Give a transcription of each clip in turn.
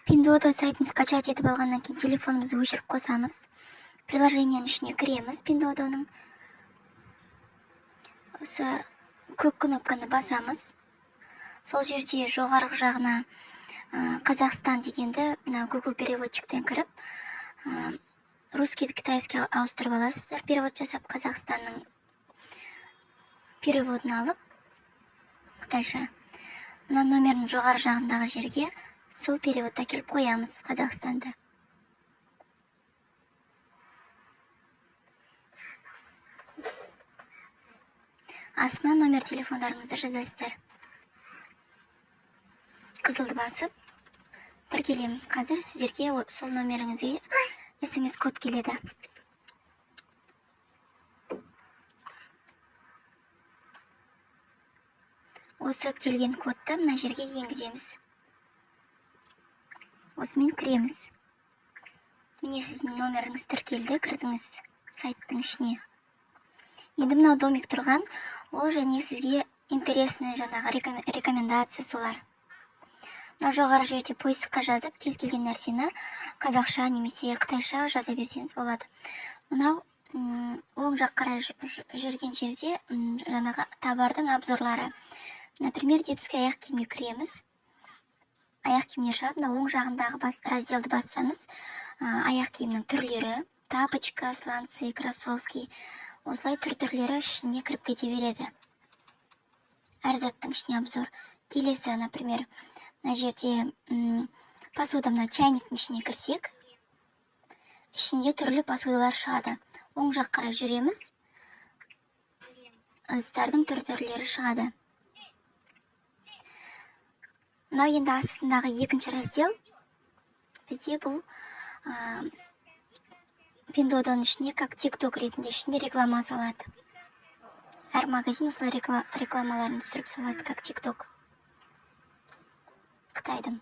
Pinduoduo сайтын скачать етіп алғаннан кейін телефонымызды өшіріп қосамыз. Приложениенің ішіне кіреміз. Pinduoduoның осы көк кнопканы басамыз. Сол жерде жоғарғы жағына Қазақстан дегенді Google переводчиктен кіріп, русский китайский ауыстырып аласыздар. Перевод жасап, Қазақстанның переводын алып, қытайша. Мына номердің жоғары жағындағы жерге сол переводты әкеліп қоямыз, Қазақстанды. Астына номер телефондарыңызды жазасыздар. Қызылды басып, тіркелеміз. Қазір сіздерге сол номеріңізге SMS код келеді. Осы келген кодты мына жерге енгіземіз. Осымен кіреміз. Міне сіздің номеріңіз тіркелді, кірдіңіз сайттың ішіне. Енді мынау домик тұрған, ол және сізге интересный жаңағы рекомендация солар. Мына жоғары жерде поискқа жазып, кез келген нәрсені қазақша немесе қытайша жаза берсеңіз болады. Мынау оң жақ қарай жүрген жерде жаңағы товардың обзорлары. Например, детский аяқ киімге кіреміз. Аяқ киімдер шығады. Оң жағындағы разделді бассаңыз, аяқ киімнің түрлері, тапочка, сланцы, кроссовки, осылай түрлері ішіне кіріп кете береді. Әр заттың ішіне обзор. Келесі, например, мына жерде посуда, мына чайниктің ішіне кірсек, ішінде түрлі посудалар шығады. Оң жақ қарай жүреміз. Ыдыстардың түрлері шығады. Мынау енді астындағы екінші раздел. Бізде бұл Pinduoduoның ішіне как TikTok ретінде ішінде реклама салады. Әр магазин осылай рекламаларын түсіріп салады, как TikTok. Қытайдың.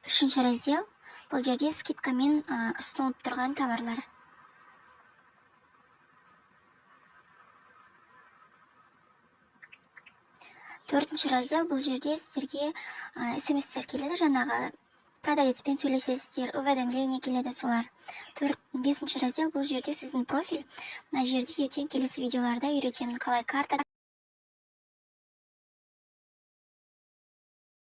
Үшінші раздел. Бұл жерде скидкамен ұсынылып тұрған товарлар. Төртінші раздел. Бұл жерде сіздерге SMS-тер келеді, жаңағы продавецпен сөйлесесіздер, уведомление келеді солар. Бесінші раздел. Бұл жерде сіздің профиль. Мына жерде ертең келесі видеоларда үйретемін қалай карта